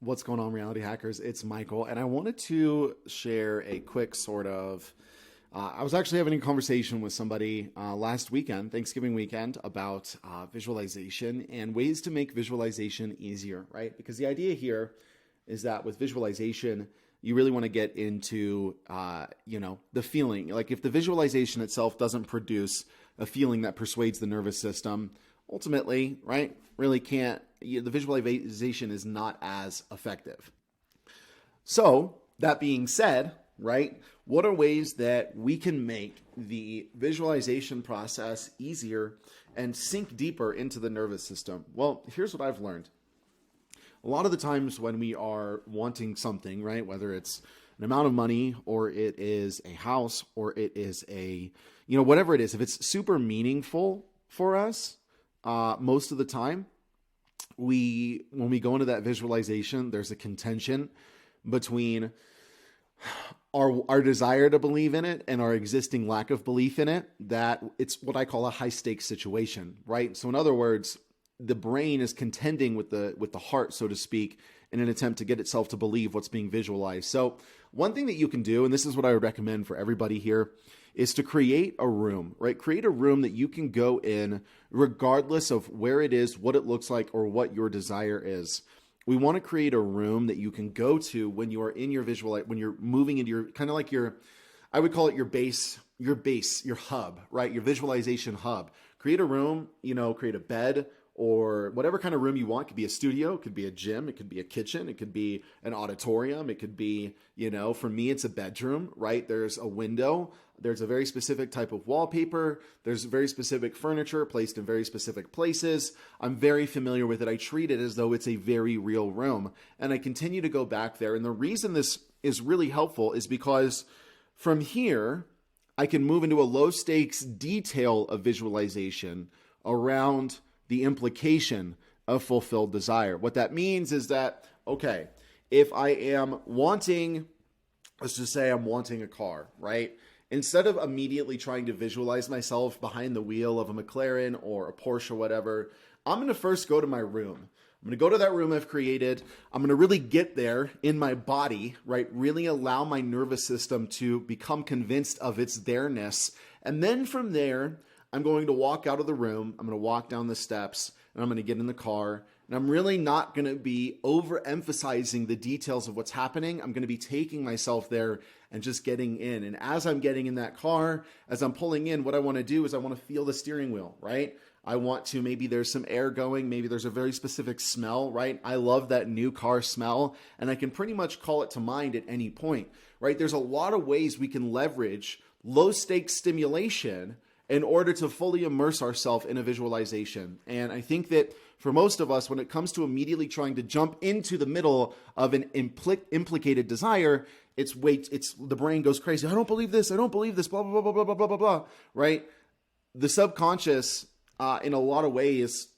What's going on, reality hackers? It's Michael, and I wanted to share a quick I was actually having a conversation with somebody last weekend, Thanksgiving weekend, about visualization and ways to make visualization easier, right? Because the idea here is that with visualization, you really want to get into, the feeling. Like if the visualization itself doesn't produce a feeling that persuades the nervous system, ultimately, right, really can't, the visualization is not as effective. So that being said, right, what are ways that we can make the visualization process easier and sink deeper into the nervous system? Well, here's what I've learned. A lot of the times when we are wanting something, right, whether it's an amount of money or it is a house or it is whatever it is, if it's super meaningful for us, most of the time, when we go into that visualization, there's a contention between our desire to believe in it and our existing lack of belief in it, that it's what I call a high stakes situation, right? So in other words, the brain is contending with the heart, so to speak, in an attempt to get itself to believe what's being visualized. So one thing that you can do, and this is what I would recommend for everybody here, is to create a room, right? Create a room that you can go in regardless of where it is, what it looks like, or what your desire is. We want to create a room that you can go to when you are in your when you're moving into your, kind of like I would call it your base, your hub, right? Your visualization hub. Create a room, create a bed, or whatever kind of room you want. It could be a studio, it could be a gym, it could be a kitchen, it could be an auditorium, it could be, for me, it's a bedroom, right? There's a window, there's a very specific type of wallpaper, there's very specific furniture placed in very specific places. I'm very familiar with it. I treat it as though it's a very real room, and I continue to go back there. And the reason this is really helpful is because from here, I can move into a low stakes detail of visualization around the implication of fulfilled desire. What that means is that, okay, if I am wanting, let's just say I'm wanting a car, right? Instead of immediately trying to visualize myself behind the wheel of a McLaren or a Porsche or whatever, I'm going to first go to my room. I'm going to go to that room I've created. I'm going to really get there in my body, right? Really allow my nervous system to become convinced of its there-ness. And then from there, I'm going to walk out of the room. I'm going to walk down the steps and I'm going to get in the car. And I'm really not going to be overemphasizing the details of what's happening. I'm going to be taking myself there and just getting in. And as I'm getting in that car, as I'm pulling in, what I want to do is I want to feel the steering wheel, right? I want to, maybe there's some air going, maybe there's a very specific smell, right? I love that new car smell, and I can pretty much call it to mind at any point, right? There's a lot of ways we can leverage low stakes stimulation in order to fully immerse ourselves in a visualization. And I think that for most of us, when it comes to immediately trying to jump into the middle of an implicated desire, the brain goes crazy. I don't believe this, blah, blah, blah, blah, blah, blah, blah, blah, right? The subconscious, in a lot of ways,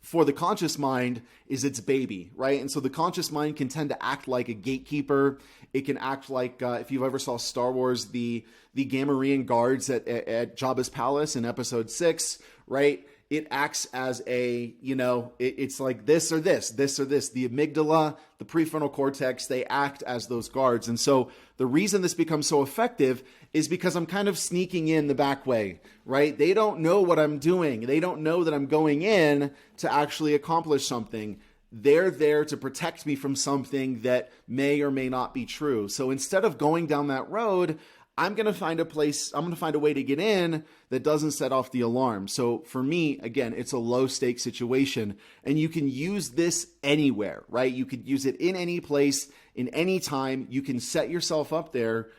for the conscious mind is its baby, right? And so the conscious mind can tend to act like a gatekeeper. It can act like, if you've ever saw Star Wars, the Gamorrean guards at Jabba's palace in episode 6, right? It acts as it's like this or this. The amygdala, the prefrontal cortex, they act as those guards. And so the reason this becomes so effective is because I'm kind of sneaking in the back way, right? They don't know what I'm doing. They don't know that I'm going in to actually accomplish something. They're there to protect me from something that may or may not be true. So instead of going down that road, I'm going to find a way to get in that doesn't set off the alarm. So for me, again, it's a low stakes situation, and you can use this anywhere, right? You could use it in any place, in any time. You can set yourself up there.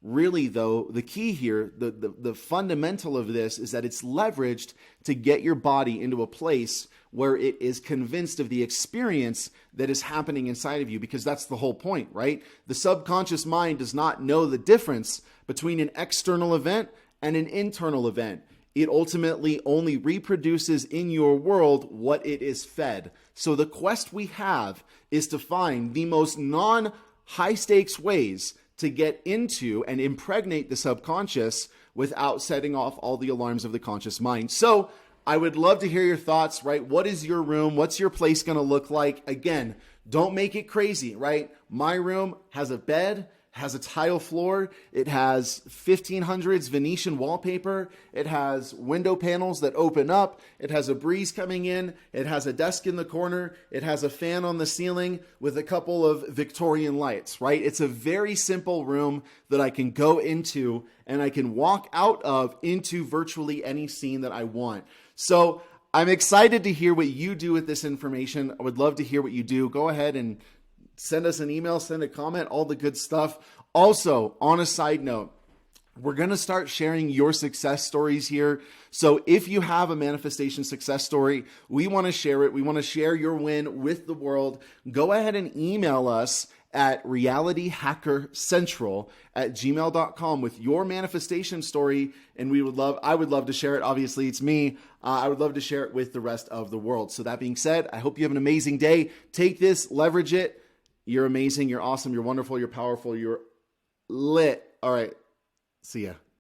Really though, the key here, the fundamental of this is that it's leveraged to get your body into a place where it is convinced of the experience that is happening inside of you, because that's the whole point, right? The subconscious mind does not know the difference between an external event and an internal event. It ultimately only reproduces in your world what it is fed. So the quest we have is to find the most non-high stakes ways to get into and impregnate the subconscious without setting off all the alarms of the conscious mind. So I would love to hear your thoughts, right? What is your room? What's your place going to look like? Again, don't make it crazy, right? My room has a bed, has a tile floor. It has 1500s Venetian wallpaper. It has window panels that open up. It has a breeze coming in. It has a desk in the corner. It has a fan on the ceiling with a couple of Victorian lights, right? It's a very simple room that I can go into and I can walk out of into virtually any scene that I want. So I'm excited to hear what you do with this information. I would love to hear what you do. Go ahead and send us an email, send a comment, all the good stuff. Also, on a side note, we're going to start sharing your success stories here. So if you have a manifestation success story, we want to share it. We want to share your win with the world. Go ahead and email us at realityhackercentral@gmail.com with your manifestation story. And I would love to share it. Obviously, it's me. I would love to share it with the rest of the world. So that being said, I hope you have an amazing day. Take this, leverage it. You're amazing. You're awesome. You're wonderful. You're powerful. You're lit. All right. See ya.